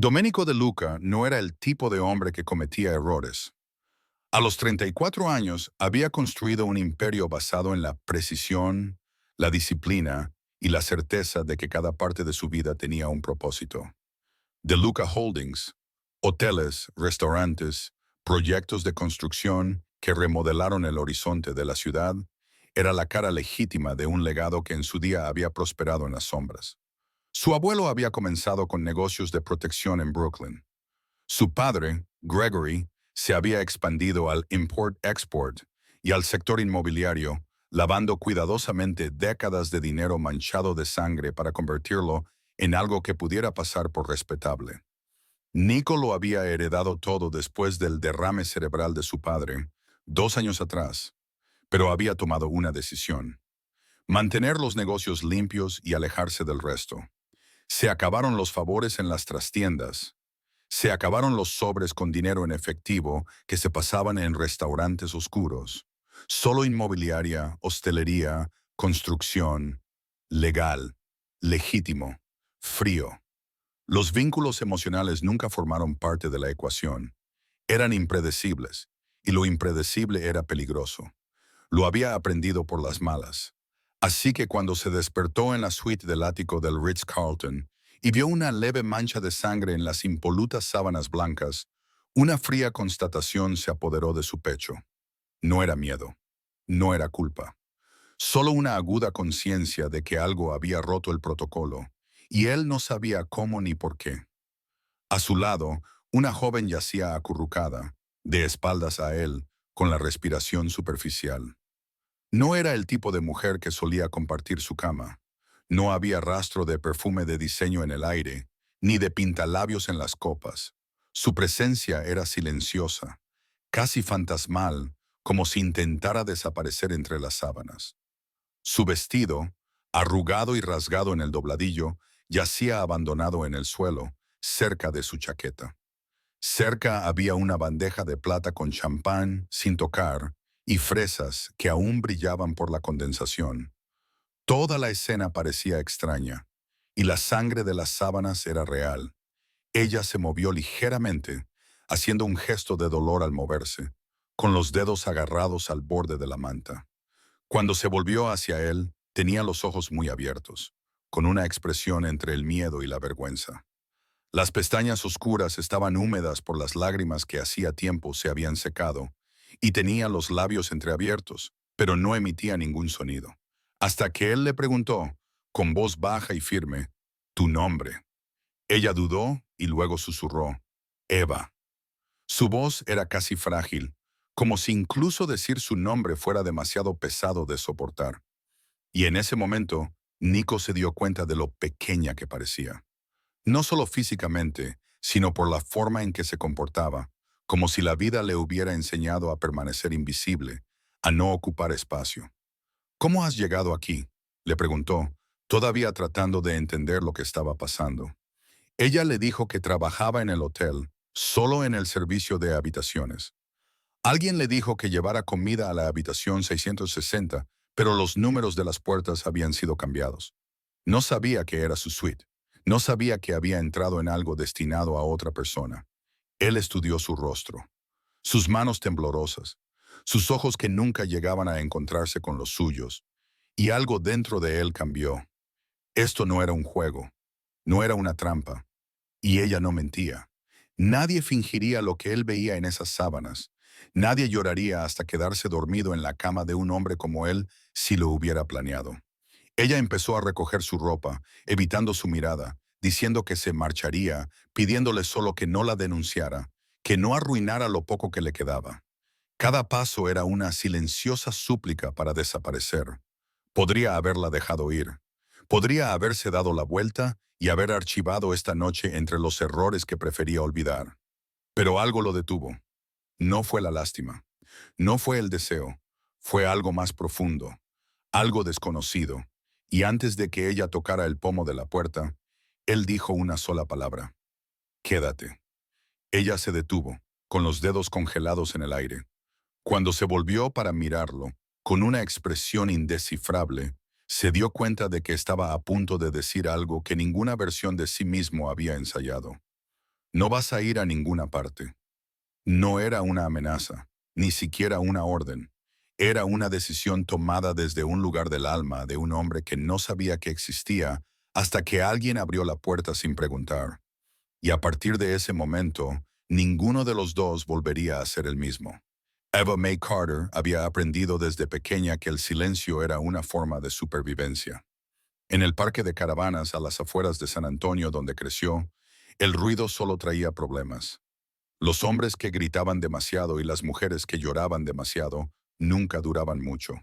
Domenico De Luca no era el tipo de hombre que cometía errores. A los 34 años había construido un imperio basado en la precisión, la disciplina y la certeza de que cada parte de su vida tenía un propósito. De Luca Holdings, hoteles, restaurantes, proyectos de construcción que remodelaron el horizonte de la ciudad, era la cara legítima de un legado que en su día había prosperado en las sombras. Su abuelo había comenzado con negocios de protección en Brooklyn. Su padre, Gregory, se había expandido al import-export y al sector inmobiliario, lavando cuidadosamente décadas de dinero manchado de sangre para convertirlo en algo que pudiera pasar por respetable. Nico lo había heredado todo después del derrame cerebral de su padre, 2 años atrás, pero había tomado una decisión: mantener los negocios limpios y alejarse del resto. Se acabaron los favores en las trastiendas. Se acabaron los sobres con dinero en efectivo que se pasaban en restaurantes oscuros. Solo inmobiliaria, hostelería, construcción, legal, legítimo, frío. Los vínculos emocionales nunca formaron parte de la ecuación. Eran impredecibles, y lo impredecible era peligroso. Lo había aprendido por las malas. Así que cuando se despertó en la suite del ático del Ritz-Carlton y vio una leve mancha de sangre en las impolutas sábanas blancas, una fría constatación se apoderó de su pecho. No era miedo, no era culpa, solo una aguda conciencia de que algo había roto el protocolo, y él no sabía cómo ni por qué. A su lado, una joven yacía acurrucada, de espaldas a él, con la respiración superficial. No era el tipo de mujer que solía compartir su cama. No había rastro de perfume de diseño en el aire, ni de pintalabios en las copas. Su presencia era silenciosa, casi fantasmal, como si intentara desaparecer entre las sábanas. Su vestido, arrugado y rasgado en el dobladillo, yacía abandonado en el suelo, cerca de su chaqueta. Cerca había una bandeja de plata con champán, sin tocar, y fresas que aún brillaban por la condensación. Toda la escena parecía extraña, y la sangre de las sábanas era real. Ella se movió ligeramente, haciendo un gesto de dolor al moverse, con los dedos agarrados al borde de la manta. Cuando se volvió hacia él, tenía los ojos muy abiertos, con una expresión entre el miedo y la vergüenza. Las pestañas oscuras estaban húmedas por las lágrimas que hacía tiempo se habían secado, y tenía los labios entreabiertos, pero no emitía ningún sonido. Hasta que él le preguntó, con voz baja y firme, «¿Tu nombre?». Ella dudó y luego susurró, «Eva». Su voz era casi frágil, como si incluso decir su nombre fuera demasiado pesado de soportar. Y en ese momento, Nico se dio cuenta de lo pequeña que parecía. No solo físicamente, sino por la forma en que se comportaba, como si la vida le hubiera enseñado a permanecer invisible, a no ocupar espacio. «¿Cómo has llegado aquí?», le preguntó, todavía tratando de entender lo que estaba pasando. Ella le dijo que trabajaba en el hotel, solo en el servicio de habitaciones. Alguien le dijo que llevara comida a la habitación 660, pero los números de las puertas habían sido cambiados. No sabía que era su suite. No sabía que había entrado en algo destinado a otra persona. Él estudió su rostro, sus manos temblorosas, sus ojos que nunca llegaban a encontrarse con los suyos, y algo dentro de él cambió. Esto no era un juego, no era una trampa, y ella no mentía. Nadie fingiría lo que él veía en esas sábanas. Nadie lloraría hasta quedarse dormido en la cama de un hombre como él si lo hubiera planeado. Ella empezó a recoger su ropa, evitando su mirada, diciendo que se marcharía, pidiéndole solo que no la denunciara, que no arruinara lo poco que le quedaba. Cada paso era una silenciosa súplica para desaparecer. Podría haberla dejado ir. Podría haberse dado la vuelta y haber archivado esta noche entre los errores que prefería olvidar. Pero algo lo detuvo. No fue la lástima. No fue el deseo. Fue algo más profundo. Algo desconocido. Y antes de que ella tocara el pomo de la puerta, él dijo una sola palabra: «Quédate». Ella se detuvo, con los dedos congelados en el aire. Cuando se volvió para mirarlo, con una expresión indescifrable, se dio cuenta de que estaba a punto de decir algo que ninguna versión de sí mismo había ensayado. No vas a ir a ninguna parte. No era una amenaza, ni siquiera una orden. Era una decisión tomada desde un lugar del alma de un hombre que no sabía que existía hasta que alguien abrió la puerta sin preguntar. Y a partir de ese momento, ninguno de los dos volvería a ser el mismo. Eva May Carter había aprendido desde pequeña que el silencio era una forma de supervivencia. En el parque de caravanas a las afueras de San Antonio donde creció, el ruido solo traía problemas. Los hombres que gritaban demasiado y las mujeres que lloraban demasiado nunca duraban mucho.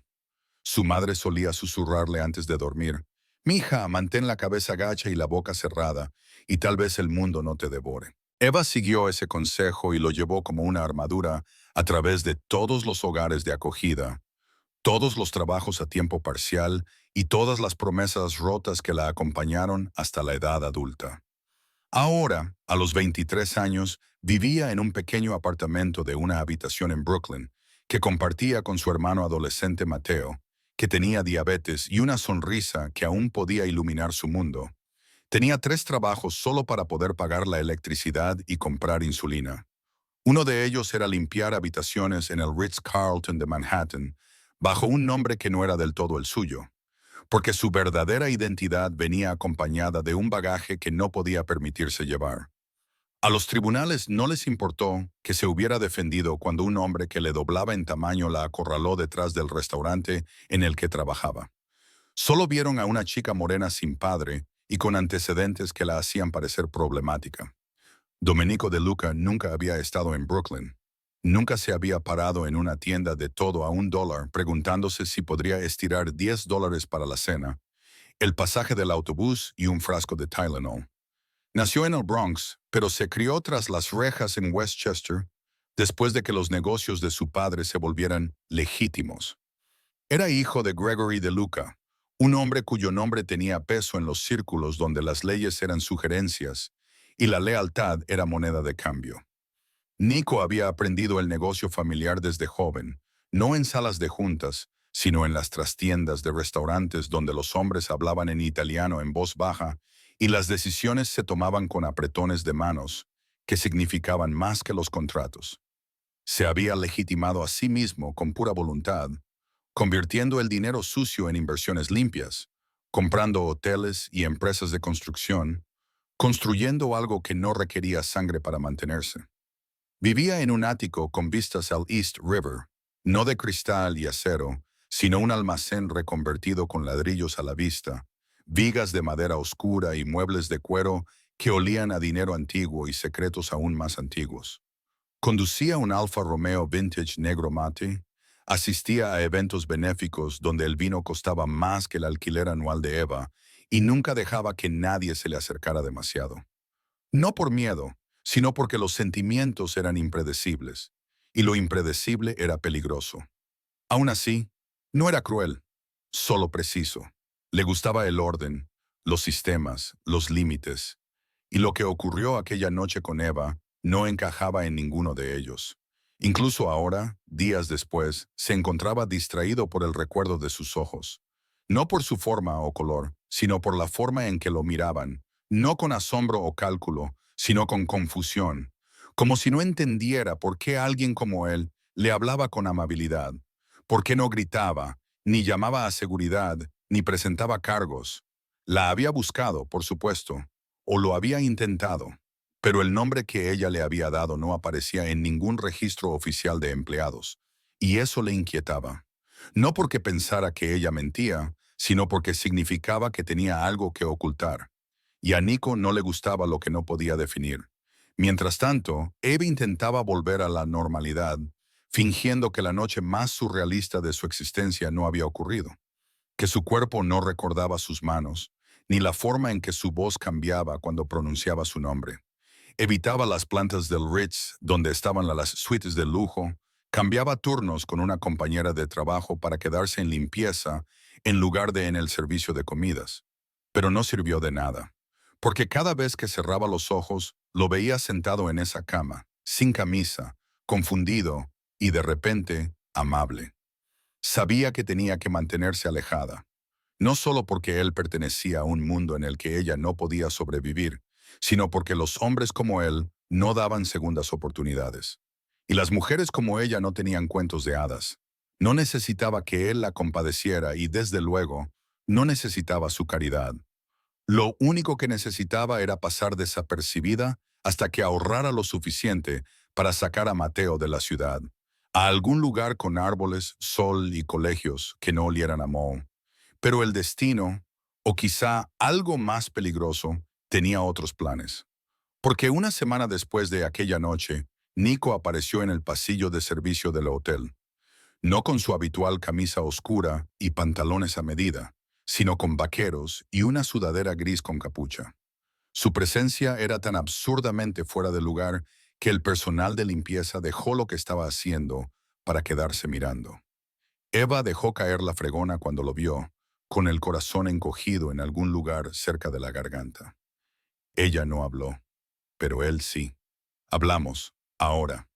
Su madre solía susurrarle antes de dormir: «Mija, mantén la cabeza gacha y la boca cerrada, y tal vez el mundo no te devore». Eva siguió ese consejo y lo llevó como una armadura a través de todos los hogares de acogida, todos los trabajos a tiempo parcial y todas las promesas rotas que la acompañaron hasta la edad adulta. Ahora, a los 23 años, vivía en un pequeño apartamento de una habitación en Brooklyn, que compartía con su hermano adolescente Mateo, que tenía diabetes y una sonrisa que aún podía iluminar su mundo. Tenía 3 trabajos solo para poder pagar la electricidad y comprar insulina. Uno de ellos era limpiar habitaciones en el Ritz-Carlton de Manhattan, bajo un nombre que no era del todo el suyo, porque su verdadera identidad venía acompañada de un bagaje que no podía permitirse llevar. A los tribunales no les importó que se hubiera defendido cuando un hombre que le doblaba en tamaño la acorraló detrás del restaurante en el que trabajaba. Solo vieron a una chica morena sin padre y con antecedentes que la hacían parecer problemática. Domenico De Luca nunca había estado en Brooklyn. Nunca se había parado en una tienda de todo a $1 preguntándose si podría estirar $10 para la cena, el pasaje del autobús y un frasco de Tylenol. Nació en el Bronx, pero se crió tras las rejas en Westchester después de que los negocios de su padre se volvieran legítimos. Era hijo de Gregory De Luca, un hombre cuyo nombre tenía peso en los círculos donde las leyes eran sugerencias y la lealtad era moneda de cambio. Nico había aprendido el negocio familiar desde joven, no en salas de juntas, sino en las trastiendas de restaurantes donde los hombres hablaban en italiano en voz baja y las decisiones se tomaban con apretones de manos, que significaban más que los contratos. Se había legitimado a sí mismo con pura voluntad, convirtiendo el dinero sucio en inversiones limpias, comprando hoteles y empresas de construcción, construyendo algo que no requería sangre para mantenerse. Vivía en un ático con vistas al East River, no de cristal y acero, sino un almacén reconvertido con ladrillos a la vista, vigas de madera oscura y muebles de cuero que olían a dinero antiguo y secretos aún más antiguos. Conducía un Alfa Romeo Vintage negro mate, asistía a eventos benéficos donde el vino costaba más que el alquiler anual de Eva y nunca dejaba que nadie se le acercara demasiado. No por miedo, sino porque los sentimientos eran impredecibles, y lo impredecible era peligroso. Aún así, no era cruel, solo preciso. Le gustaba el orden, los sistemas, los límites, y lo que ocurrió aquella noche con Eva no encajaba en ninguno de ellos. Incluso ahora, días después, se encontraba distraído por el recuerdo de sus ojos. No por su forma o color, sino por la forma en que lo miraban, no con asombro o cálculo, sino con confusión, como si no entendiera por qué alguien como él le hablaba con amabilidad, por qué no gritaba, ni llamaba a seguridad, ni presentaba cargos. La había buscado, por supuesto, o lo había intentado, pero el nombre que ella le había dado no aparecía en ningún registro oficial de empleados, y eso le inquietaba. No porque pensara que ella mentía, sino porque significaba que tenía algo que ocultar. Y a Nico no le gustaba lo que no podía definir. Mientras tanto, Eva intentaba volver a la normalidad, fingiendo que la noche más surrealista de su existencia no había ocurrido, que su cuerpo no recordaba sus manos, ni la forma en que su voz cambiaba cuando pronunciaba su nombre. Evitaba las plantas del Ritz, donde estaban las suites de lujo, cambiaba turnos con una compañera de trabajo para quedarse en limpieza en lugar de en el servicio de comidas. Pero no sirvió de nada, porque cada vez que cerraba los ojos, lo veía sentado en esa cama, sin camisa, confundido y de repente amable. Sabía que tenía que mantenerse alejada, no solo porque él pertenecía a un mundo en el que ella no podía sobrevivir, sino porque los hombres como él no daban segundas oportunidades. Y las mujeres como ella no tenían cuentos de hadas. No necesitaba que él la compadeciera y, desde luego, no necesitaba su caridad. Lo único que necesitaba era pasar desapercibida hasta que ahorrara lo suficiente para sacar a Mateo de la ciudad, a algún lugar con árboles, sol y colegios que no olieran a moho. Pero el destino, o quizá algo más peligroso, tenía otros planes. Porque una semana después de aquella noche, Nico apareció en el pasillo de servicio del hotel, no con su habitual camisa oscura y pantalones a medida, sino con vaqueros y una sudadera gris con capucha. Su presencia era tan absurdamente fuera de lugar que el personal de limpieza dejó lo que estaba haciendo para quedarse mirando. Eva dejó caer la fregona cuando lo vio, con el corazón encogido en algún lugar cerca de la garganta. Ella no habló, pero él sí. Hablamos, ahora.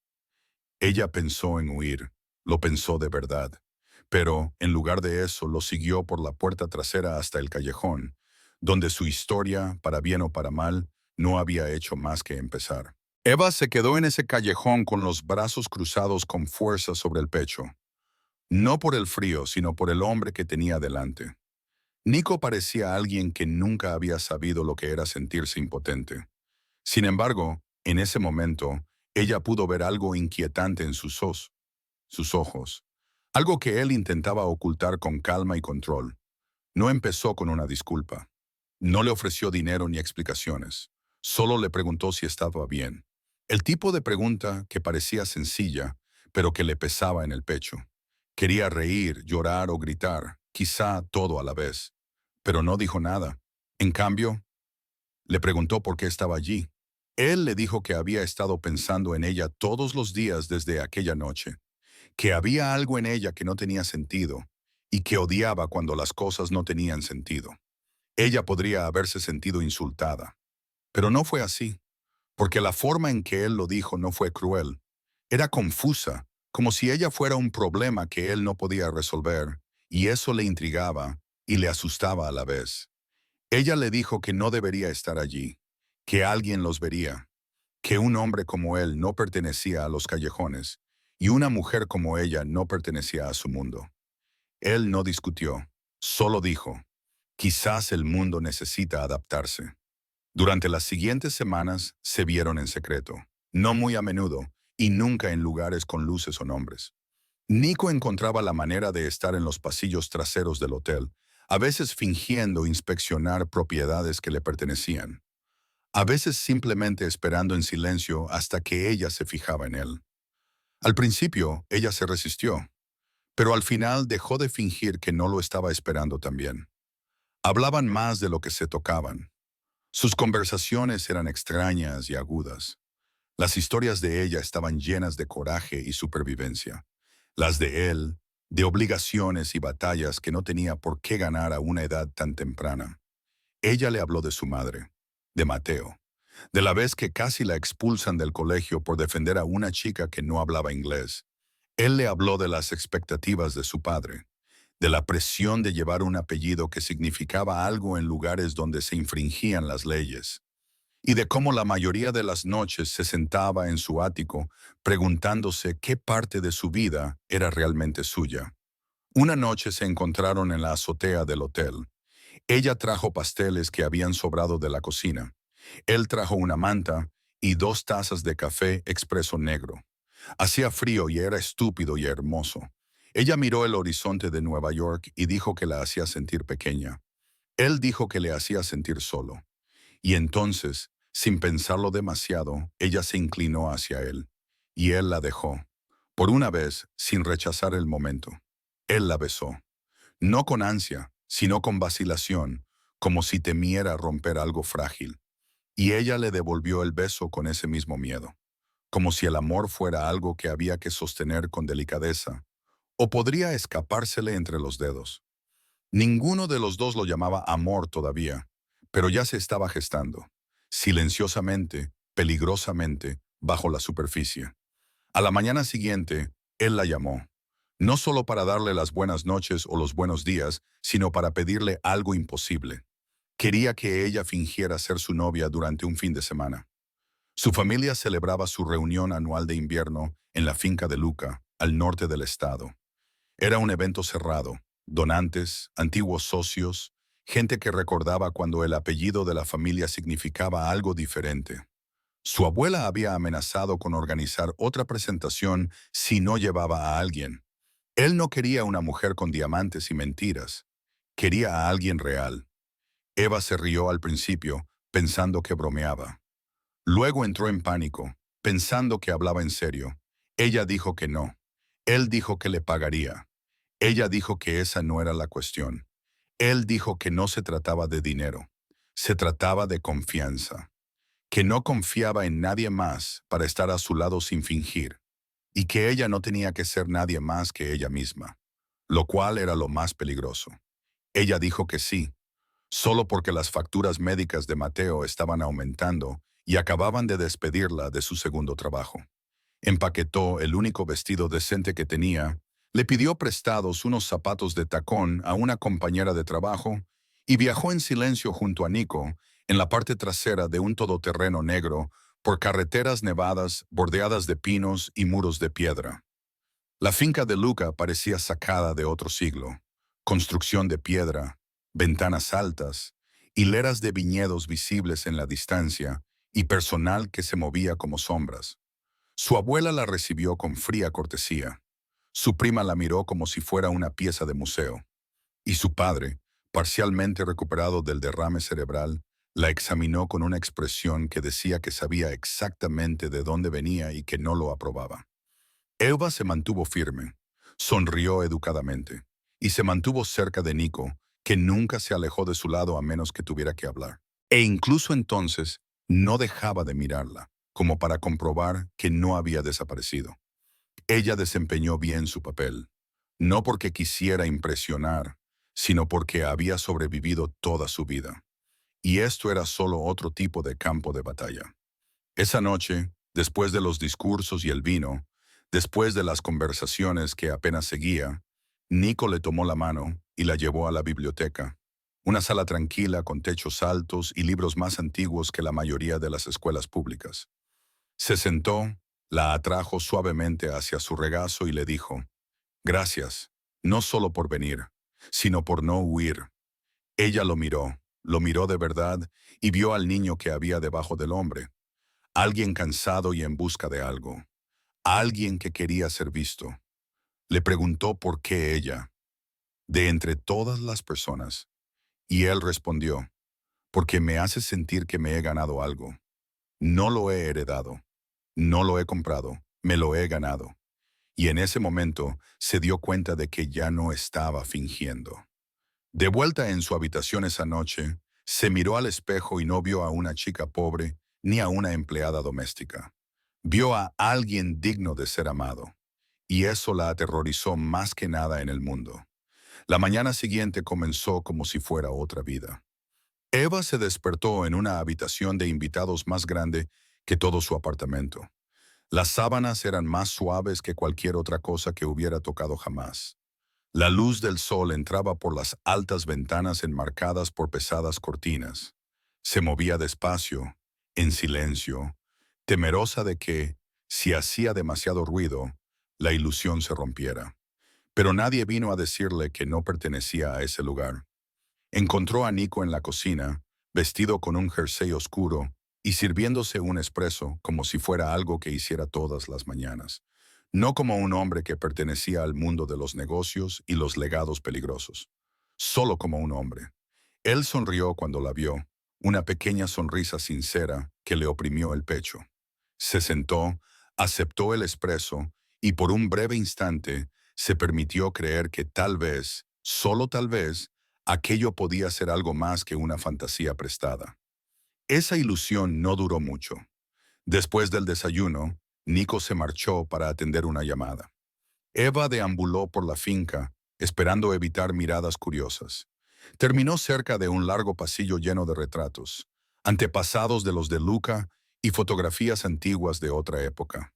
Ella pensó en huir, lo pensó de verdad, pero en lugar de eso lo siguió por la puerta trasera hasta el callejón, donde su historia, para bien o para mal, no había hecho más que empezar. Eva se quedó en ese callejón con los brazos cruzados con fuerza sobre el pecho, no por el frío, sino por el hombre que tenía delante. Nico parecía alguien que nunca había sabido lo que era sentirse impotente. Sin embargo, en ese momento, ella pudo ver algo inquietante en sus ojos, algo que él intentaba ocultar con calma y control. No empezó con una disculpa. No le ofreció dinero ni explicaciones. Solo le preguntó si estaba bien. El tipo de pregunta que parecía sencilla, pero que le pesaba en el pecho. Quería reír, llorar o gritar, quizá todo a la vez. Pero no dijo nada. En cambio, le preguntó por qué estaba allí. Él le dijo que había estado pensando en ella todos los días desde aquella noche, que había algo en ella que no tenía sentido y que odiaba cuando las cosas no tenían sentido. Ella podría haberse sentido insultada, pero no fue así, porque la forma en que él lo dijo no fue cruel. Era confusa, como si ella fuera un problema que él no podía resolver, y eso le intrigaba y le asustaba a la vez. Ella le dijo que no debería estar allí, que alguien los vería, que un hombre como él no pertenecía a los callejones y una mujer como ella no pertenecía a su mundo. Él no discutió, solo dijo, quizás el mundo necesita adaptarse. Durante las siguientes semanas se vieron en secreto, no muy a menudo y nunca en lugares con luces o nombres. Nico encontraba la manera de estar en los pasillos traseros del hotel, a veces fingiendo inspeccionar propiedades que le pertenecían, a veces simplemente esperando en silencio hasta que ella se fijaba en él. Al principio, ella se resistió, pero al final dejó de fingir que no lo estaba esperando también. Hablaban más de lo que se tocaban. Sus conversaciones eran extrañas y agudas. Las historias de ella estaban llenas de coraje y supervivencia. Las de él, de obligaciones y batallas que no tenía por qué ganar a una edad tan temprana. Ella le habló de su madre, de Mateo, de la vez que casi la expulsan del colegio por defender a una chica que no hablaba inglés. Él le habló de las expectativas de su padre, de la presión de llevar un apellido que significaba algo en lugares donde se infringían las leyes, y de cómo la mayoría de las noches se sentaba en su ático preguntándose qué parte de su vida era realmente suya. Una noche se encontraron en la azotea del hotel. Ella trajo pasteles que habían sobrado de la cocina. Él trajo una manta y 2 tazas de café expreso negro. Hacía frío y era estúpido y hermoso. Ella miró el horizonte de Nueva York y dijo que la hacía sentir pequeña. Él dijo que le hacía sentir solo. Y entonces, sin pensarlo demasiado, ella se inclinó hacia él. Y él la dejó. Por una vez, sin rechazar el momento. Él la besó. No con ansia, sino con vacilación, como si temiera romper algo frágil. Y ella le devolvió el beso con ese mismo miedo, como si el amor fuera algo que había que sostener con delicadeza, o podría escapársele entre los dedos. Ninguno de los dos lo llamaba amor todavía, pero ya se estaba gestando, silenciosamente, peligrosamente, bajo la superficie. A la mañana siguiente, él la llamó, no solo para darle las buenas noches o los buenos días, sino para pedirle algo imposible. Quería que ella fingiera ser su novia durante un fin de semana. Su familia celebraba su reunión anual de invierno en la finca de Luca, al norte del estado. Era un evento cerrado, donantes, antiguos socios, gente que recordaba cuando el apellido de la familia significaba algo diferente. Su abuela había amenazado con organizar otra presentación si no llevaba a alguien. Él no quería una mujer con diamantes y mentiras. Quería a alguien real. Eva se rió al principio, pensando que bromeaba. Luego entró en pánico, pensando que hablaba en serio. Ella dijo que no. Él dijo que le pagaría. Ella dijo que esa no era la cuestión. Él dijo que no se trataba de dinero. Se trataba de confianza. Que no confiaba en nadie más para estar a su lado sin fingir. Y que ella no tenía que ser nadie más que ella misma. Lo cual era lo más peligroso. Ella dijo que sí, solo porque las facturas médicas de Mateo estaban aumentando y acababan de despedirla de su segundo trabajo. Empaquetó el único vestido decente que tenía, le pidió prestados unos zapatos de tacón a una compañera de trabajo y viajó en silencio junto a Nico en la parte trasera de un todoterreno negro por carreteras nevadas bordeadas de pinos y muros de piedra. La finca de Luca parecía sacada de otro siglo. Construcción de piedra, ventanas altas, hileras de viñedos visibles en la distancia y personal que se movía como sombras. Su abuela la recibió con fría cortesía. Su prima la miró como si fuera una pieza de museo. Y su padre, parcialmente recuperado del derrame cerebral, la examinó con una expresión que decía que sabía exactamente de dónde venía y que no lo aprobaba. Eva se mantuvo firme, sonrió educadamente, y se mantuvo cerca de Nico, que nunca se alejó de su lado a menos que tuviera que hablar. E incluso entonces no dejaba de mirarla, como para comprobar que no había desaparecido. Ella desempeñó bien su papel, no porque quisiera impresionar, sino porque había sobrevivido toda su vida. Y esto era solo otro tipo de campo de batalla. Esa noche, después de los discursos y el vino, después de las conversaciones que apenas seguía, Nico le tomó la mano y la llevó a la biblioteca, una sala tranquila con techos altos y libros más antiguos que la mayoría de las escuelas públicas. Se sentó, la atrajo suavemente hacia su regazo y le dijo, «Gracias, no solo por venir, sino por no huir». Ella lo miró de verdad y vio al niño que había debajo del hombre. Alguien cansado y en busca de algo. Alguien que quería ser visto. Le preguntó por qué ella, de entre todas las personas. Y él respondió, porque me hace sentir que me he ganado algo. No lo he heredado. No lo he comprado. Me lo he ganado. Y en ese momento se dio cuenta de que ya no estaba fingiendo. De vuelta en su habitación esa noche, se miró al espejo y no vio a una chica pobre ni a una empleada doméstica. Vio a alguien digno de ser amado, y eso la aterrorizó más que nada en el mundo. La mañana siguiente comenzó como si fuera otra vida. Eva se despertó en una habitación de invitados más grande que todo su apartamento. Las sábanas eran más suaves que cualquier otra cosa que hubiera tocado jamás. La luz del sol entraba por las altas ventanas enmarcadas por pesadas cortinas. Se movía despacio, en silencio, temerosa de que, si hacía demasiado ruido, la ilusión se rompiera. Pero nadie vino a decirle que no pertenecía a ese lugar. Encontró a Nico en la cocina, vestido con un jersey oscuro y sirviéndose un espresso como si fuera algo que hiciera todas las mañanas, no como un hombre que pertenecía al mundo de los negocios y los legados peligrosos, solo como un hombre. Él sonrió cuando la vio, una pequeña sonrisa sincera que le oprimió el pecho. Se sentó, aceptó el espresso y por un breve instante se permitió creer que tal vez, solo tal vez, aquello podía ser algo más que una fantasía prestada. Esa ilusión no duró mucho. Después del desayuno, Nico se marchó para atender una llamada. Eva deambuló por la finca, esperando evitar miradas curiosas. Terminó cerca de un largo pasillo lleno de retratos, antepasados de los de Luca y fotografías antiguas de otra época.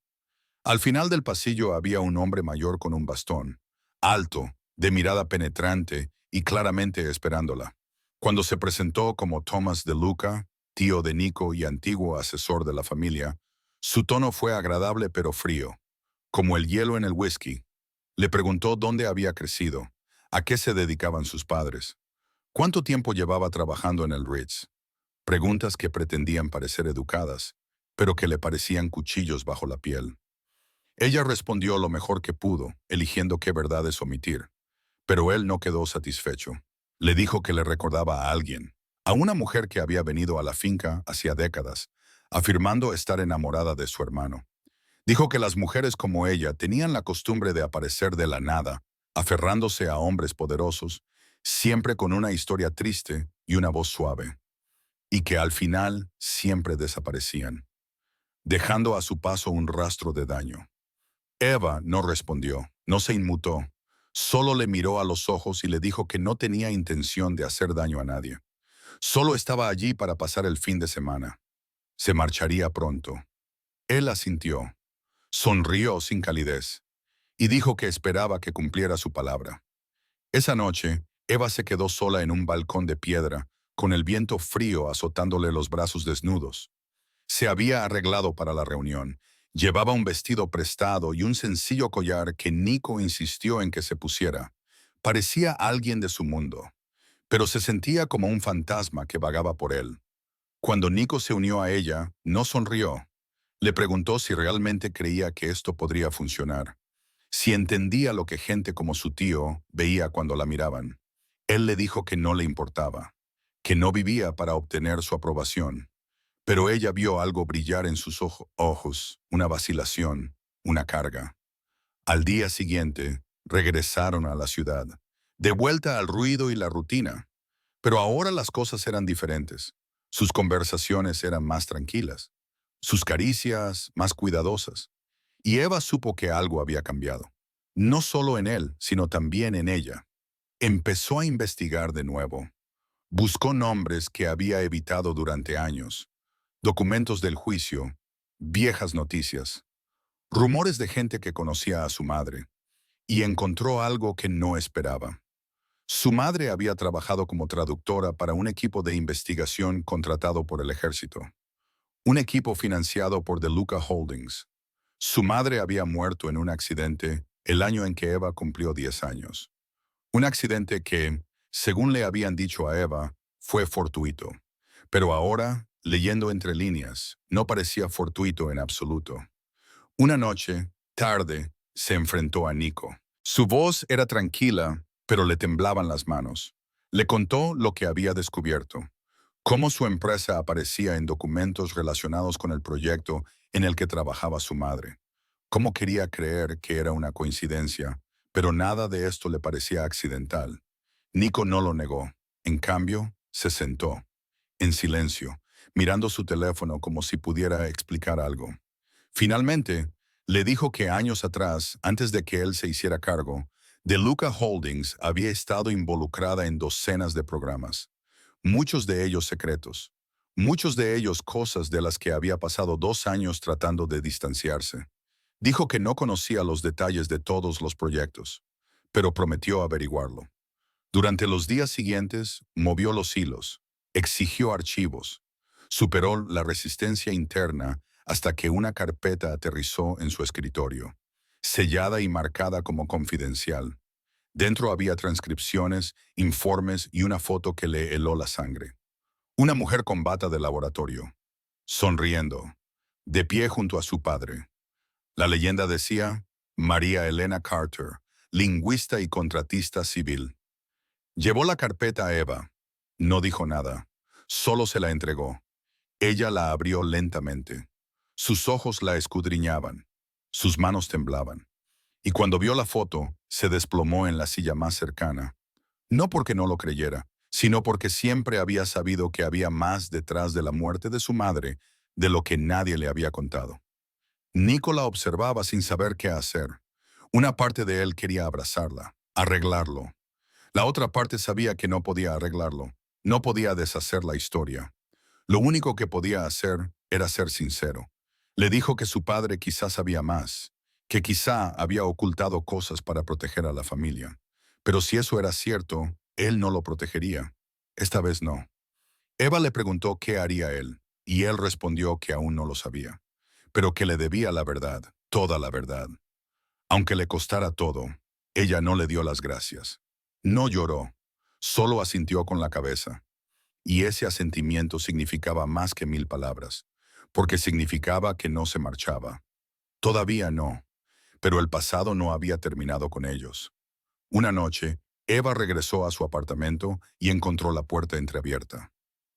Al final del pasillo había un hombre mayor con un bastón, alto, de mirada penetrante y claramente esperándola. Cuando se presentó como Thomas de Luca, tío de Nico y antiguo asesor de la familia, su tono fue agradable pero frío, como el hielo en el whisky. Le preguntó dónde había crecido, a qué se dedicaban sus padres, cuánto tiempo llevaba trabajando en el Ritz. Preguntas que pretendían parecer educadas, pero que le parecían cuchillos bajo la piel. Ella respondió lo mejor que pudo, eligiendo qué verdades omitir, pero él no quedó satisfecho. Le dijo que le recordaba a alguien, a una mujer que había venido a la finca hacía décadas, afirmando estar enamorada de su hermano. Dijo que las mujeres como ella tenían la costumbre de aparecer de la nada, aferrándose a hombres poderosos, siempre con una historia triste y una voz suave, y que al final siempre desaparecían, dejando a su paso un rastro de daño. Eva no respondió, no se inmutó, solo le miró a los ojos y le dijo que no tenía intención de hacer daño a nadie. Solo estaba allí para pasar el fin de semana. Se marcharía pronto. Él asintió, sonrió sin calidez y dijo que esperaba que cumpliera su palabra. Esa noche, Eva se quedó sola en un balcón de piedra, con el viento frío azotándole los brazos desnudos. Se había arreglado para la reunión. Llevaba un vestido prestado y un sencillo collar que Nico insistió en que se pusiera. Parecía alguien de su mundo, pero se sentía como un fantasma que vagaba por él. Cuando Nico se unió a ella, no sonrió. Le preguntó si realmente creía que esto podría funcionar, si entendía lo que gente como su tío veía cuando la miraban. Él le dijo que no le importaba, que no vivía para obtener su aprobación. Pero ella vio algo brillar en sus ojos, una vacilación, una carga. Al día siguiente, regresaron a la ciudad, de vuelta al ruido y la rutina. Pero ahora las cosas eran diferentes. Sus conversaciones eran más tranquilas, sus caricias más cuidadosas. Y Eva supo que algo había cambiado. No solo en él, sino también en ella. Empezó a investigar de nuevo. Buscó nombres que había evitado durante años, documentos del juicio, viejas noticias, rumores de gente que conocía a su madre, y encontró algo que no esperaba. Su madre había trabajado como traductora para un equipo de investigación contratado por el ejército, un equipo financiado por DeLuca Holdings. Su madre había muerto en un accidente el año en que Eva cumplió 10 años. Un accidente que, según le habían dicho a Eva, fue fortuito. Pero ahora, leyendo entre líneas, no parecía fortuito en absoluto. Una noche, tarde, se enfrentó a Nico. Su voz era tranquila, pero le temblaban las manos. Le contó lo que había descubierto, cómo su empresa aparecía en documentos relacionados con el proyecto en el que trabajaba su madre. Cómo quería creer que era una coincidencia, pero nada de esto le parecía accidental. Nico no lo negó. En cambio, se sentó, en silencio, mirando su teléfono como si pudiera explicar algo. Finalmente, le dijo que años atrás, antes de que él se hiciera cargo, DeLuca Holdings había estado involucrada en docenas de programas, muchos de ellos secretos, muchos de ellos cosas de las que había pasado 2 años tratando de distanciarse. Dijo que no conocía los detalles de todos los proyectos, pero prometió averiguarlo. Durante los días siguientes, movió los hilos, exigió archivos, superó la resistencia interna hasta que una carpeta aterrizó en su escritorio, sellada y marcada como confidencial. Dentro había transcripciones, informes y una foto que le heló la sangre. Una mujer con bata de laboratorio, sonriendo, de pie junto a su padre. La leyenda decía, María Elena Carter, lingüista y contratista civil. Llevó la carpeta a Eva. No dijo nada, solo se la entregó. Ella la abrió lentamente. Sus ojos la escudriñaban, sus manos temblaban. Y cuando vio la foto, se desplomó en la silla más cercana. No porque no lo creyera, sino porque siempre había sabido que había más detrás de la muerte de su madre de lo que nadie le había contado. Nico la observaba sin saber qué hacer. Una parte de él quería abrazarla, arreglarlo. La otra parte sabía que no podía arreglarlo, no podía deshacer la historia. Lo único que podía hacer era ser sincero. Le dijo que su padre quizás sabía más, que quizá había ocultado cosas para proteger a la familia. Pero si eso era cierto, él no lo protegería. Esta vez no. Eva le preguntó qué haría él, y él respondió que aún no lo sabía, pero que le debía la verdad, toda la verdad. Aunque le costara todo, ella no le dio las gracias. No lloró, solo asintió con la cabeza. Y ese asentimiento significaba más que 1000 palabras, porque significaba que no se marchaba. Todavía no, pero el pasado no había terminado con ellos. Una noche, Eva regresó a su apartamento y encontró la puerta entreabierta.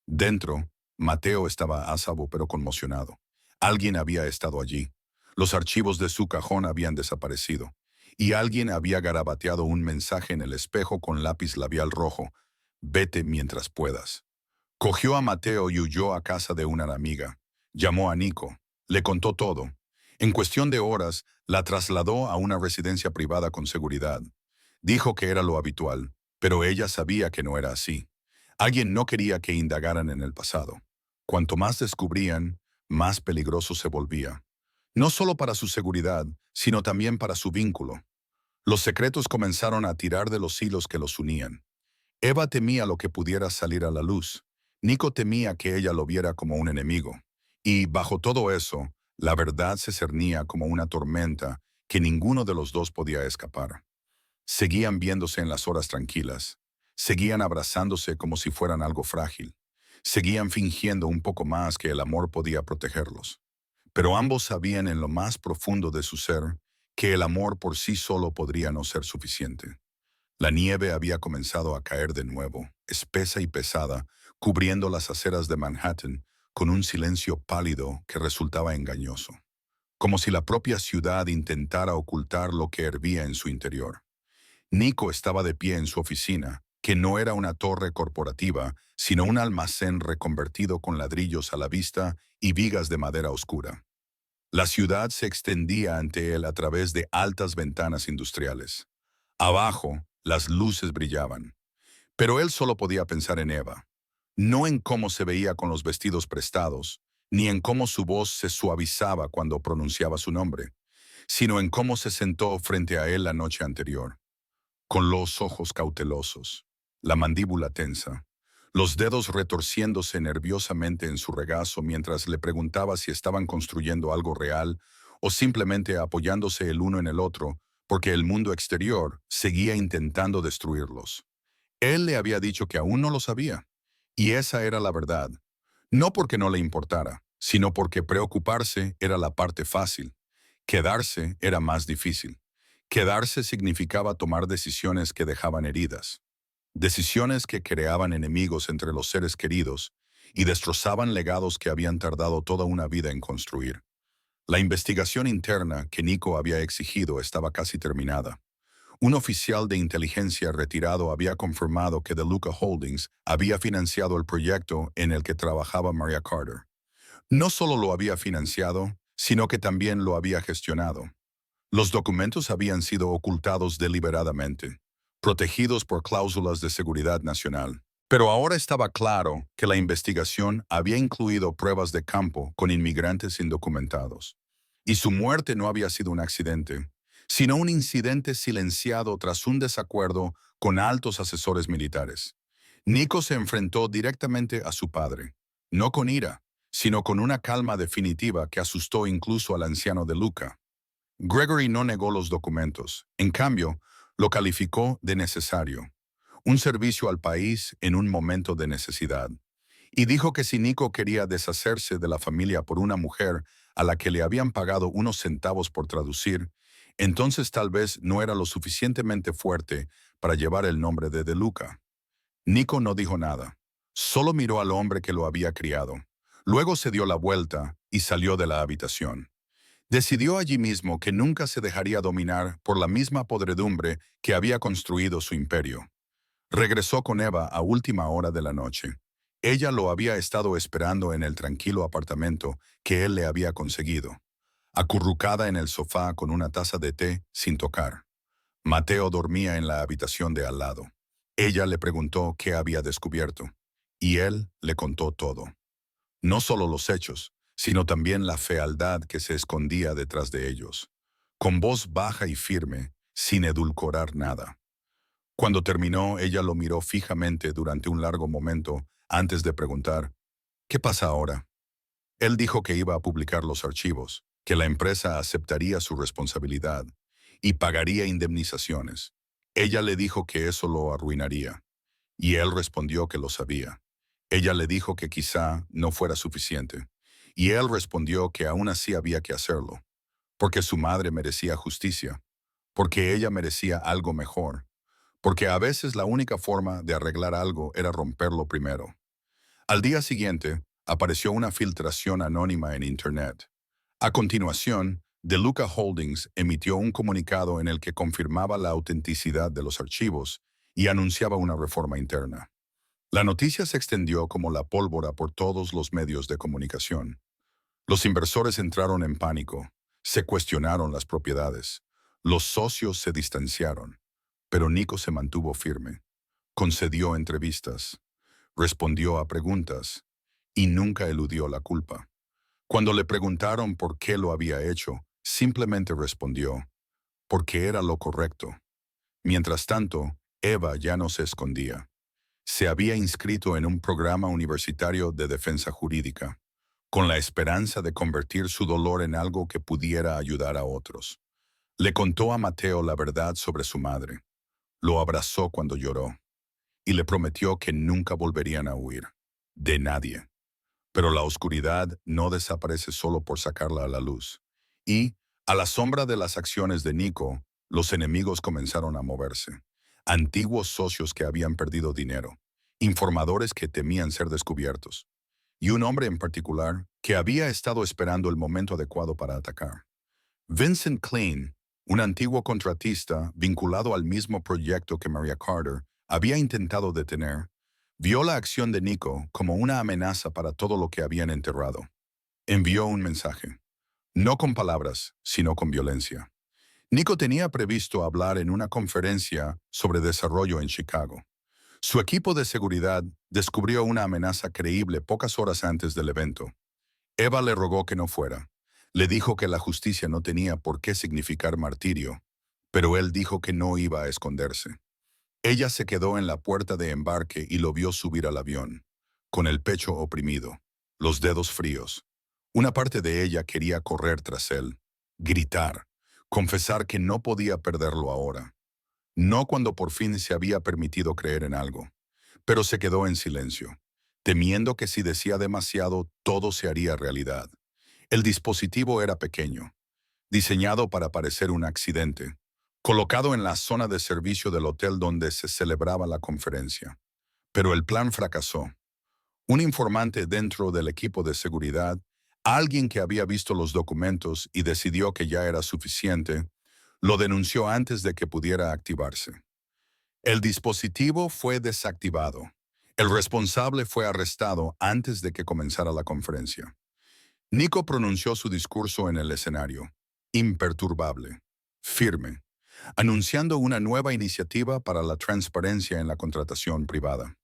Dentro, Mateo estaba a salvo pero conmocionado. Alguien había estado allí. Los archivos de su cajón habían desaparecido. Y alguien había garabateado un mensaje en el espejo con lápiz labial rojo. Vete mientras puedas. Cogió a Mateo y huyó a casa de una amiga. Llamó a Nico. Le contó todo. En cuestión de horas, la trasladó a una residencia privada con seguridad. Dijo que era lo habitual, pero ella sabía que no era así. Alguien no quería que indagaran en el pasado. Cuanto más descubrían, más peligroso se volvía. No solo para su seguridad, sino también para su vínculo. Los secretos comenzaron a tirar de los hilos que los unían. Eva temía lo que pudiera salir a la luz. Nico temía que ella lo viera como un enemigo. Y, bajo todo eso, la verdad se cernía como una tormenta que ninguno de los dos podía escapar. Seguían viéndose en las horas tranquilas. Seguían abrazándose como si fueran algo frágil. Seguían fingiendo un poco más que el amor podía protegerlos. Pero ambos sabían en lo más profundo de su ser que el amor por sí solo podría no ser suficiente. La nieve había comenzado a caer de nuevo, espesa y pesada, cubriendo las aceras de Manhattan con un silencio pálido que resultaba engañoso, como si la propia ciudad intentara ocultar lo que hervía en su interior. Nico estaba de pie en su oficina, que no era una torre corporativa, sino un almacén reconvertido con ladrillos a la vista y vigas de madera oscura. La ciudad se extendía ante él a través de altas ventanas industriales. Abajo, las luces brillaban. Pero él solo podía pensar en Eva, no en cómo se veía con los vestidos prestados, ni en cómo su voz se suavizaba cuando pronunciaba su nombre, sino en cómo se sentó frente a él la noche anterior, con los ojos cautelosos, la mandíbula tensa, los dedos retorciéndose nerviosamente en su regazo mientras le preguntaba si estaban construyendo algo real o simplemente apoyándose el uno en el otro, porque el mundo exterior seguía intentando destruirlos. Él le había dicho que aún no lo sabía, y esa era la verdad. No porque no le importara, sino porque preocuparse era la parte fácil. Quedarse era más difícil. Quedarse significaba tomar decisiones que dejaban heridas, decisiones que creaban enemigos entre los seres queridos y destrozaban legados que habían tardado toda una vida en construir. La investigación interna que Nico había exigido estaba casi terminada. Un oficial de inteligencia retirado había confirmado que DeLuca Holdings había financiado el proyecto en el que trabajaba Maria Carter. No solo lo había financiado, sino que también lo había gestionado. Los documentos habían sido ocultados deliberadamente, protegidos por cláusulas de seguridad nacional. Pero ahora estaba claro que la investigación había incluido pruebas de campo con inmigrantes indocumentados. Y su muerte no había sido un accidente, sino un incidente silenciado tras un desacuerdo con altos asesores militares. Nico se enfrentó directamente a su padre, no con ira, sino con una calma definitiva que asustó incluso al anciano de Luca. Gregory no negó los documentos, en cambio, lo calificó de necesario, un servicio al país en un momento de necesidad, y dijo que si Nico quería deshacerse de la familia por una mujer a la que le habían pagado unos centavos por traducir, entonces tal vez no era lo suficientemente fuerte para llevar el nombre de De Luca. Nico no dijo nada, solo miró al hombre que lo había criado. Luego se dio la vuelta y salió de la habitación. Decidió allí mismo que nunca se dejaría dominar por la misma podredumbre que había construido su imperio. Regresó con Eva a última hora de la noche. Ella lo había estado esperando en el tranquilo apartamento que él le había conseguido, acurrucada en el sofá con una taza de té sin tocar. Mateo dormía en la habitación de al lado. Ella le preguntó qué había descubierto, y él le contó todo. No solo los hechos, sino también la fealdad que se escondía detrás de ellos, con voz baja y firme, sin edulcorar nada. Cuando terminó, ella lo miró fijamente durante un largo momento, antes de preguntar, ¿qué pasa ahora? Él dijo que iba a publicar los archivos, que la empresa aceptaría su responsabilidad y pagaría indemnizaciones. Ella le dijo que eso lo arruinaría, y él respondió que lo sabía. Ella le dijo que quizá no fuera suficiente, y él respondió que aún así había que hacerlo, porque su madre merecía justicia, porque ella merecía algo mejor, porque a veces la única forma de arreglar algo era romperlo primero. Al día siguiente, apareció una filtración anónima en Internet. A continuación, DeLuca Holdings emitió un comunicado en el que confirmaba la autenticidad de los archivos y anunciaba una reforma interna. La noticia se extendió como la pólvora por todos los medios de comunicación. Los inversores entraron en pánico, se cuestionaron las propiedades, los socios se distanciaron, pero Nico se mantuvo firme, concedió entrevistas, respondió a preguntas y nunca eludió la culpa. Cuando le preguntaron por qué lo había hecho, simplemente respondió, porque era lo correcto. Mientras tanto, Eva ya no se escondía. Se había inscrito en un programa universitario de defensa jurídica, con la esperanza de convertir su dolor en algo que pudiera ayudar a otros. Le contó a Mateo la verdad sobre su madre. Lo abrazó cuando lloró y le prometió que nunca volverían a huir. De nadie. Pero la oscuridad no desaparece solo por sacarla a la luz. Y, a la sombra de las acciones de Nico, los enemigos comenzaron a moverse. Antiguos socios que habían perdido dinero, informadores que temían ser descubiertos, y un hombre en particular que había estado esperando el momento adecuado para atacar. Vincent Klein, un antiguo contratista vinculado al mismo proyecto que Maria Carter, había intentado detener, vio la acción de Nico como una amenaza para todo lo que habían enterrado. Envió un mensaje, no con palabras, sino con violencia. Nico tenía previsto hablar en una conferencia sobre desarrollo en Chicago. Su equipo de seguridad descubrió una amenaza creíble pocas horas antes del evento. Eva le rogó que no fuera. Le dijo que la justicia no tenía por qué significar martirio, pero él dijo que no iba a esconderse. Ella se quedó en la puerta de embarque y lo vio subir al avión, con el pecho oprimido, los dedos fríos. Una parte de ella quería correr tras él, gritar, confesar que no podía perderlo ahora. No cuando por fin se había permitido creer en algo, pero se quedó en silencio, temiendo que si decía demasiado todo se haría realidad. El dispositivo era pequeño, diseñado para parecer un accidente, colocado en la zona de servicio del hotel donde se celebraba la conferencia. Pero el plan fracasó. Un informante dentro del equipo de seguridad, alguien que había visto los documentos y decidió que ya era suficiente, lo denunció antes de que pudiera activarse. El dispositivo fue desactivado. El responsable fue arrestado antes de que comenzara la conferencia. Nico pronunció su discurso en el escenario, imperturbable, firme, anunciando una nueva iniciativa para la transparencia en la contratación privada.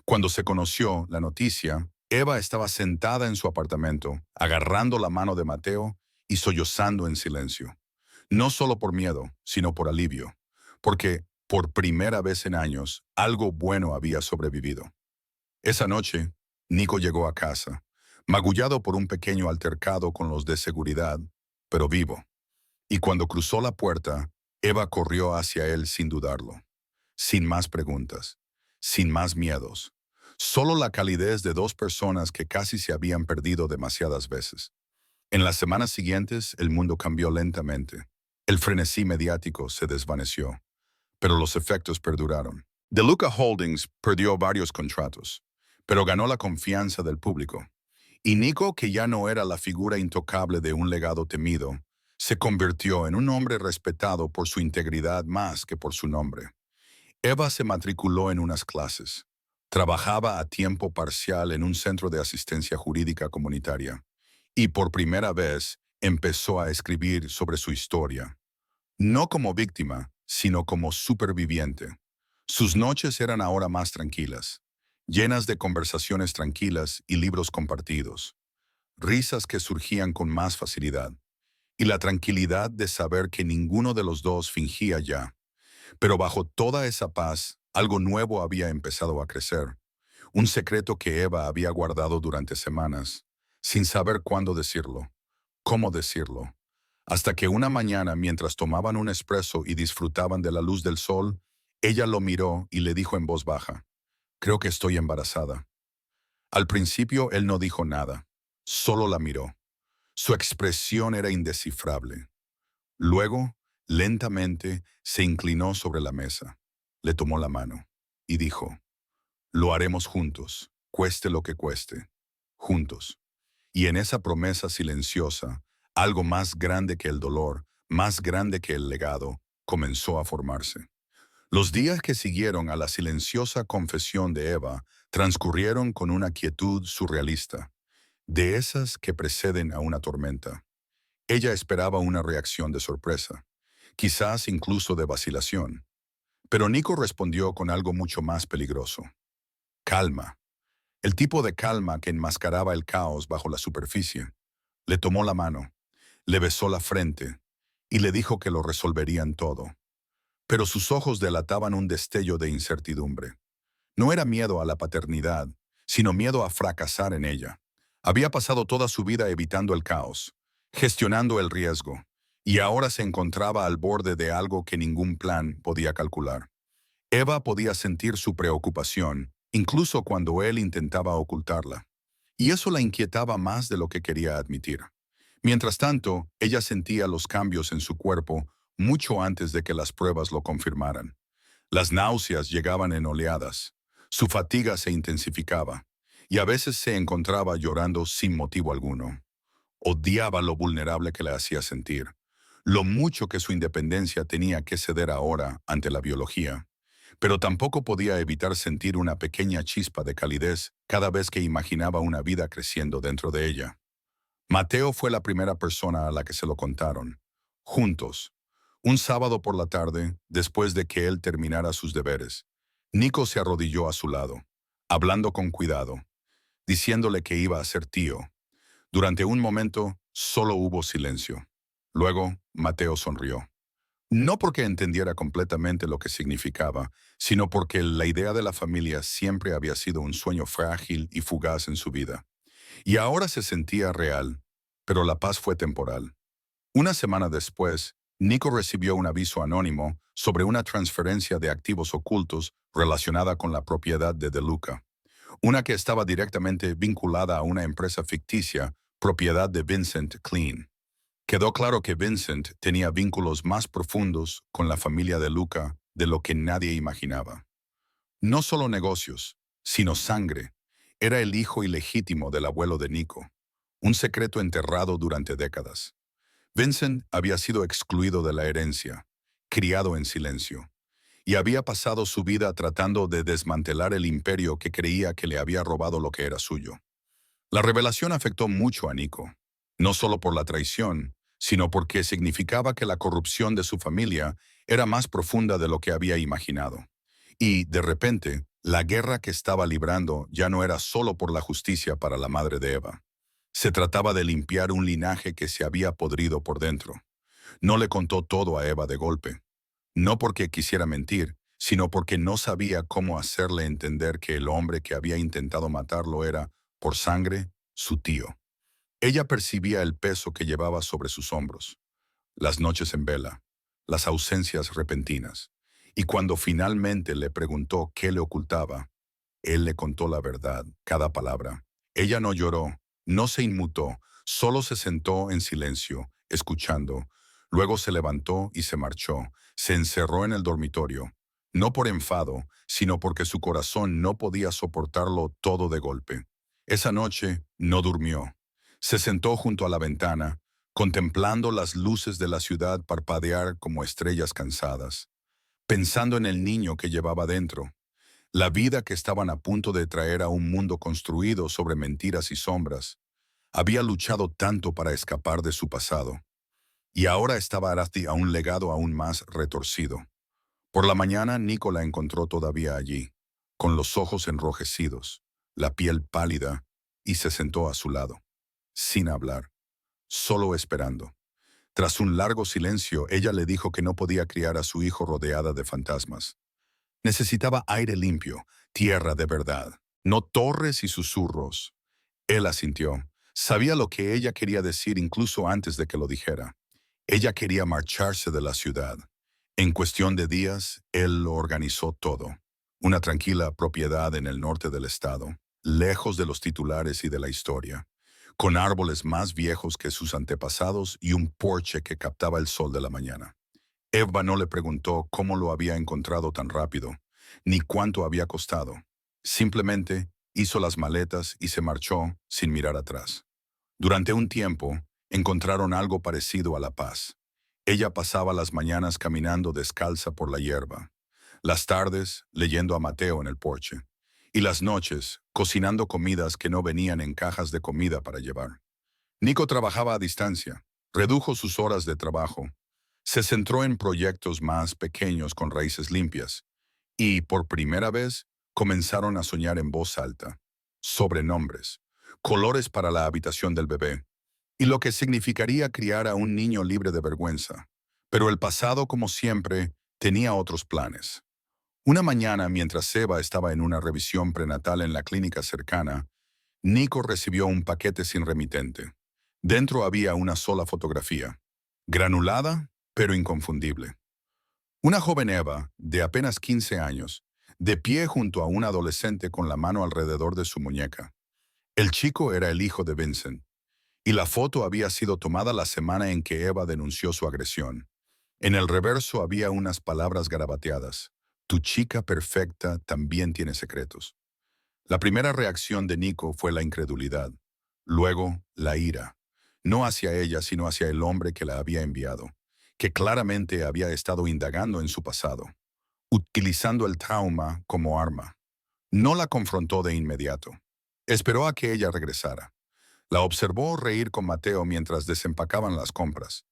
Cuando se conoció la noticia, Eva estaba sentada en su apartamento, agarrando la mano de Mateo y sollozando en silencio. No solo por miedo, sino por alivio, porque, por primera vez en años, algo bueno había sobrevivido. Esa noche, Nico llegó a casa, magullado por un pequeño altercado con los de seguridad, pero vivo. Y cuando cruzó la puerta, Eva corrió hacia él sin dudarlo, sin más preguntas, sin más miedos. Solo la calidez de dos personas que casi se habían perdido demasiadas veces. En las semanas siguientes, el mundo cambió lentamente. El frenesí mediático se desvaneció, pero los efectos perduraron. DeLuca Holdings perdió varios contratos, pero ganó la confianza del público. Y Nico, que ya no era la figura intocable de un legado temido, se convirtió en un hombre respetado por su integridad más que por su nombre. Eva se matriculó en unas clases. Trabajaba a tiempo parcial en un centro de asistencia jurídica comunitaria. Y por primera vez empezó a escribir sobre su historia. No como víctima, sino como superviviente. Sus noches eran ahora más tranquilas, llenas de conversaciones tranquilas y libros compartidos, risas que surgían con más facilidad, y la tranquilidad de saber que ninguno de los dos fingía ya. Pero bajo toda esa paz, algo nuevo había empezado a crecer. un secreto que Eva había guardado durante semanas, sin saber cuándo decirlo, cómo decirlo, hasta que una mañana, mientras tomaban un espresso y disfrutaban de la luz del sol, ella lo miró y le dijo en voz baja, «Creo que estoy embarazada». Al principio él no dijo nada, solo la miró. Su expresión era indescifrable. Luego, lentamente, se inclinó sobre la mesa, le tomó la mano y dijo, «Lo haremos juntos, cueste lo que cueste, juntos». Y en esa promesa silenciosa, algo más grande que el dolor, más grande que el legado, comenzó a formarse. Los días que siguieron a la silenciosa confesión de Eva transcurrieron con una quietud surrealista, de esas que preceden a una tormenta. Ella esperaba una reacción de sorpresa, quizás incluso de vacilación. Pero Nico respondió con algo mucho más peligroso. Calma. El tipo de calma que enmascaraba el caos bajo la superficie. Le tomó la mano, le besó la frente y le dijo que lo resolverían todo. Pero sus ojos delataban un destello de incertidumbre. No era miedo a la paternidad, sino miedo a fracasar en ella. Había pasado toda su vida evitando el caos, gestionando el riesgo, y ahora se encontraba al borde de algo que ningún plan podía calcular. Eva podía sentir su preocupación, incluso cuando él intentaba ocultarla. Y eso la inquietaba más de lo que quería admitir. Mientras tanto, ella sentía los cambios en su cuerpo mucho antes de que las pruebas lo confirmaran. Las náuseas llegaban en oleadas, su fatiga se intensificaba, y a veces se encontraba llorando sin motivo alguno. Odiaba lo vulnerable que le hacía sentir, lo mucho que su independencia tenía que ceder ahora ante la biología. Pero tampoco podía evitar sentir una pequeña chispa de calidez cada vez que imaginaba una vida creciendo dentro de ella. Mateo fue la primera persona a la que se lo contaron. Juntos. Un sábado por la tarde, después de que él terminara sus deberes, Nico se arrodilló a su lado, hablando con cuidado, diciéndole que iba a ser tío. Durante un momento, solo hubo silencio. Luego, Mateo sonrió. No porque entendiera completamente lo que significaba, sino porque la idea de la familia siempre había sido un sueño frágil y fugaz en su vida. Y ahora se sentía real, pero la paz fue temporal. Una semana después, Nico recibió un aviso anónimo sobre una transferencia de activos ocultos relacionada con la propiedad de De Luca, una que estaba directamente vinculada a una empresa ficticia, propiedad de Vincent Clean. Quedó claro que Vincent tenía vínculos más profundos con la familia de Luca de lo que nadie imaginaba. No solo negocios, sino sangre. Era el hijo ilegítimo del abuelo de Nico, un secreto enterrado durante décadas. Vincent había sido excluido de la herencia, criado en silencio, y había pasado su vida tratando de desmantelar el imperio que creía que le había robado lo que era suyo. La revelación afectó mucho a Nico, no solo por la traición, sino porque significaba que la corrupción de su familia era más profunda de lo que había imaginado. Y, de repente, la guerra que estaba librando ya no era solo por la justicia para la madre de Eva. Se trataba de limpiar un linaje que se había podrido por dentro. No le contó todo a Eva de golpe. No porque quisiera mentir, sino porque no sabía cómo hacerle entender que el hombre que había intentado matarlo era, por sangre, su tío. Ella percibía el peso que llevaba sobre sus hombros, las noches en vela, las ausencias repentinas. Y cuando finalmente le preguntó qué le ocultaba, él le contó la verdad, cada palabra. Ella no lloró, no se inmutó, solo se sentó en silencio, escuchando. Luego se levantó y se marchó. Se encerró en el dormitorio, no por enfado, sino porque su corazón no podía soportarlo todo de golpe. Esa noche no durmió. Se sentó junto a la ventana, contemplando las luces de la ciudad parpadear como estrellas cansadas, pensando en el niño que llevaba dentro, la vida que estaban a punto de traer a un mundo construido sobre mentiras y sombras. Había luchado tanto para escapar de su pasado, y ahora estaba a un legado aún más retorcido. Por la mañana, Nico la encontró todavía allí, con los ojos enrojecidos, la piel pálida, y se sentó a su lado, sin hablar, solo esperando. Tras un largo silencio, ella le dijo que no podía criar a su hijo rodeada de fantasmas. Necesitaba aire limpio, tierra de verdad. no torres y susurros. Él asintió. Sabía lo que ella quería decir incluso antes de que lo dijera. Ella quería marcharse de la ciudad. En cuestión de días, él lo organizó todo. Una tranquila propiedad en el norte del estado, lejos de los titulares y de la historia, con árboles más viejos que sus antepasados y un porche que captaba el sol de la mañana. Eva no le preguntó cómo lo había encontrado tan rápido, ni cuánto había costado. Simplemente hizo las maletas y se marchó sin mirar atrás. Durante un tiempo, encontraron algo parecido a la paz. Ella pasaba las mañanas caminando descalza por la hierba, las tardes leyendo a Mateo en el porche, y las noches cocinando comidas que no venían en cajas de comida para llevar. Nico trabajaba a distancia, redujo sus horas de trabajo, se centró en proyectos más pequeños con raíces limpias, y por primera vez comenzaron a soñar en voz alta, sobrenombres, colores para la habitación del bebé, y lo que significaría criar a un niño libre de vergüenza. Pero el pasado, como siempre, tenía otros planes. Una mañana, mientras Eva estaba en una revisión prenatal en la clínica cercana, Nico recibió un paquete sin remitente. Dentro había una sola fotografía, granulada, pero inconfundible. Una joven Eva, de apenas 15 años, de pie junto a un adolescente con la mano alrededor de su muñeca. El chico era el hijo de Vincent, y la foto había sido tomada la semana en que Eva denunció su agresión. En el reverso había unas palabras garabateadas. Tu chica perfecta también tiene secretos. La primera reacción de Nico fue la incredulidad, luego la ira, no hacia ella sino hacia el hombre que la había enviado, que claramente había estado indagando en su pasado, utilizando el trauma como arma. No la confrontó de inmediato. Esperó a que ella regresara. La observó reír con Mateo mientras desempacaban las compras,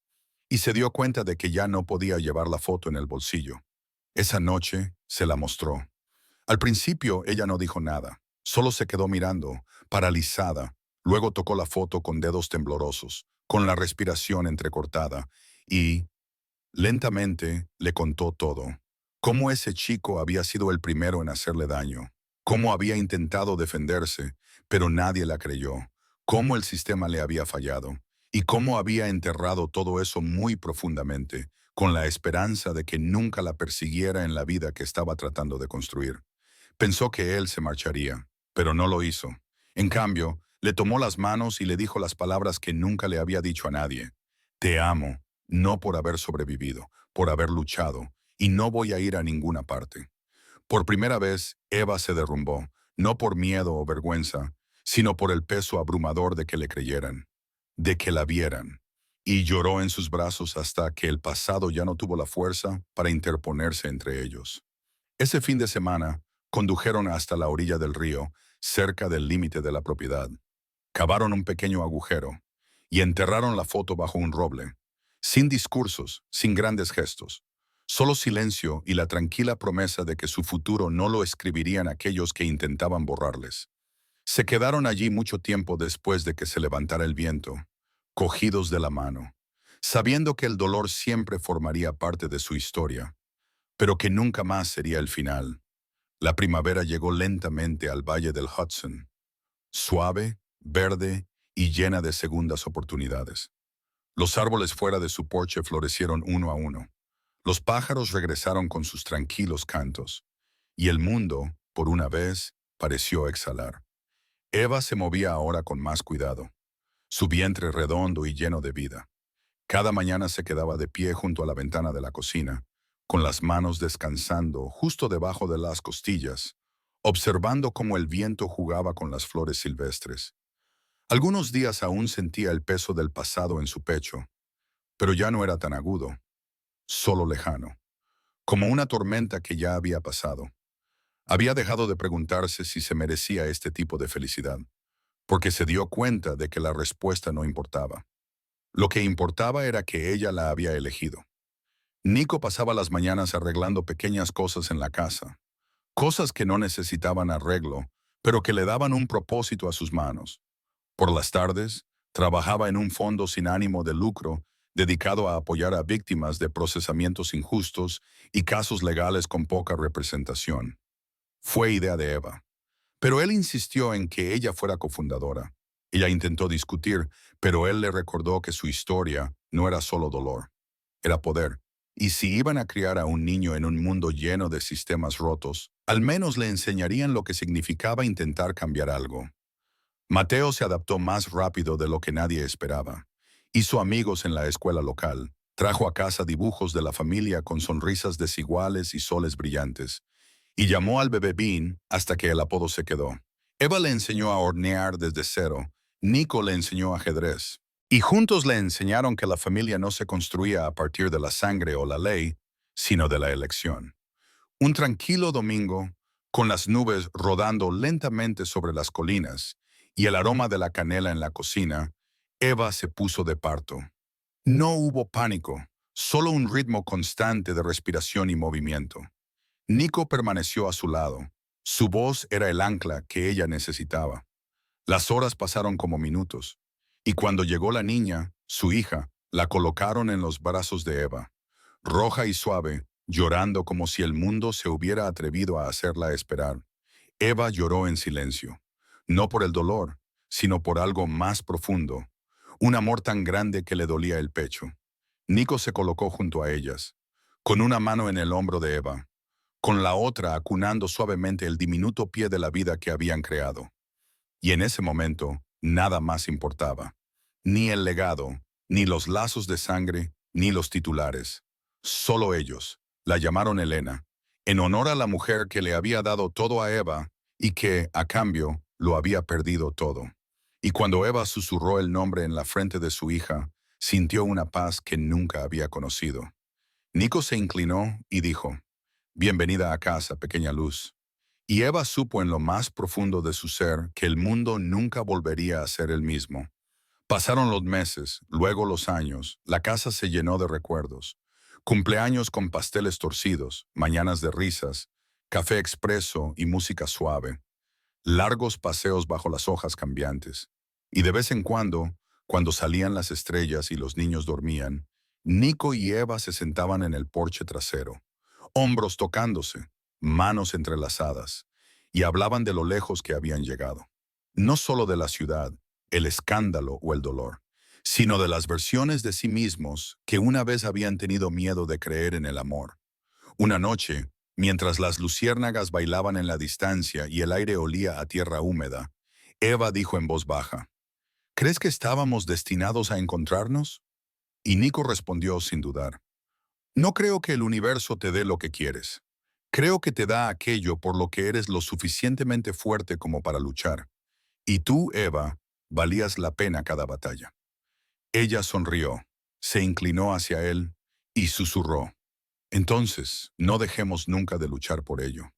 y se dio cuenta de que ya no podía llevar la foto en el bolsillo. Esa noche se la mostró. Al principio ella no dijo nada, solo se quedó mirando, paralizada. Luego tocó la foto con dedos temblorosos, con la respiración entrecortada, y, lentamente, le contó todo. Cómo ese chico había sido el primero en hacerle daño, cómo había intentado defenderse, pero nadie la creyó, cómo el sistema le había fallado, y cómo había enterrado todo eso muy profundamente, con la esperanza de que nunca la persiguiera en la vida que estaba tratando de construir. Pensó que él se marcharía, pero no lo hizo. En cambio, le tomó las manos y le dijo las palabras que nunca le había dicho a nadie. Te amo, no por haber sobrevivido, por haber luchado, y no voy a ir a ninguna parte. Por primera vez, Eva se derrumbó, no por miedo o vergüenza, sino por el peso abrumador de que le creyeran, de que la vieran, y lloró en sus brazos hasta que el pasado ya no tuvo la fuerza para interponerse entre ellos. Ese fin de semana, condujeron hasta la orilla del río, cerca del límite de la propiedad. Cavaron un pequeño agujero y enterraron la foto bajo un roble, sin discursos, sin grandes gestos. Solo silencio y la tranquila promesa de que su futuro no lo escribirían aquellos que intentaban borrarles. Se quedaron allí mucho tiempo después de que se levantara el viento, cogidos de la mano, sabiendo que el dolor siempre formaría parte de su historia, pero que nunca más sería el final. La primavera llegó lentamente al valle del Hudson, suave, verde y llena de segundas oportunidades. Los árboles fuera de su porche florecieron uno a uno. Los pájaros regresaron con sus tranquilos cantos, y el mundo, por una vez, pareció exhalar. Eva se movía ahora con más cuidado, su vientre redondo y lleno de vida. Cada mañana se quedaba de pie junto a la ventana de la cocina, con las manos descansando justo debajo de las costillas, observando cómo el viento jugaba con las flores silvestres. Algunos días aún sentía el peso del pasado en su pecho, pero ya no era tan agudo, solo lejano, como una tormenta que ya había pasado. Había dejado de preguntarse si se merecía este tipo de felicidad, porque se dio cuenta de que la respuesta no importaba. Lo que importaba era que ella la había elegido. Nico pasaba las mañanas arreglando pequeñas cosas en la casa, cosas que no necesitaban arreglo, pero que le daban un propósito a sus manos. Por las tardes, trabajaba en un fondo sin ánimo de lucro dedicado a apoyar a víctimas de procesamientos injustos y casos legales con poca representación. Fue idea de Eva. Pero él insistió en que ella fuera cofundadora. Ella intentó discutir, pero él le recordó que su historia no era solo dolor, era poder. Y si iban a criar a un niño en un mundo lleno de sistemas rotos, al menos le enseñarían lo que significaba intentar cambiar algo. Mateo se adaptó más rápido de lo que nadie esperaba. Hizo amigos en la escuela local, trajo a casa dibujos de la familia con sonrisas desiguales y soles brillantes, y llamó al bebé Bean hasta que el apodo se quedó. Eva le enseñó a hornear desde cero, Nico le enseñó ajedrez, y juntos le enseñaron que la familia no se construía a partir de la sangre o la ley, sino de la elección. Un tranquilo domingo, con las nubes rodando lentamente sobre las colinas y el aroma de la canela en la cocina, Eva se puso de parto. No hubo pánico, solo un ritmo constante de respiración y movimiento. Nico permaneció a su lado. Su voz era el ancla que ella necesitaba. Las horas pasaron como minutos, y cuando llegó la niña, su hija, la colocaron en los brazos de Eva, roja y suave, llorando como si el mundo se hubiera atrevido a hacerla esperar. Eva lloró en silencio, no por el dolor, sino por algo más profundo, un amor tan grande que le dolía el pecho. Nico se colocó junto a ellas, con una mano en el hombro de Eva, con la otra acunando suavemente el diminuto pie de la vida que habían creado. Y en ese momento, nada más importaba. Ni el legado, ni los lazos de sangre, ni los titulares. Solo ellos. La llamaron Elena, en honor a la mujer que le había dado todo a Eva y que, a cambio, lo había perdido todo. Y cuando Eva susurró el nombre en la frente de su hija, sintió una paz que nunca había conocido. Nico se inclinó y dijo, «Bienvenida a casa, pequeña luz». Y Eva supo en lo más profundo de su ser que el mundo nunca volvería a ser el mismo. Pasaron los meses, luego los años, la casa se llenó de recuerdos. Cumpleaños con pasteles torcidos, mañanas de risas, café expreso y música suave. Largos paseos bajo las hojas cambiantes. Y de vez en cuando salían las estrellas y los niños dormían, Nico y Eva se sentaban en el porche trasero, hombros tocándose, manos entrelazadas, y hablaban de lo lejos que habían llegado. No solo de la ciudad, el escándalo o el dolor, sino de las versiones de sí mismos que una vez habían tenido miedo de creer en el amor. Una noche, mientras las luciérnagas bailaban en la distancia y el aire olía a tierra húmeda, Eva dijo en voz baja, «¿Crees que estábamos destinados a encontrarnos?» Y Nico respondió sin dudar, «No creo que el universo te dé lo que quieres. Creo que te da aquello por lo que eres lo suficientemente fuerte como para luchar. Y tú, Eva, valías la pena cada batalla». Ella sonrió, se inclinó hacia él y susurró, «Entonces, no dejemos nunca de luchar por ello».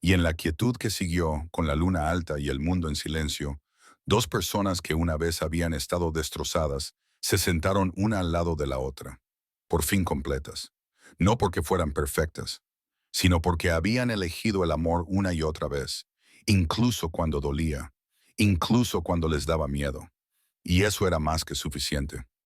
Y en la quietud que siguió, con la luna alta y el mundo en silencio, dos personas que una vez habían estado destrozadas se sentaron una al lado de la otra, por fin completas. No porque fueran perfectas, sino porque habían elegido el amor una y otra vez, incluso cuando dolía, incluso cuando les daba miedo. Y eso era más que suficiente.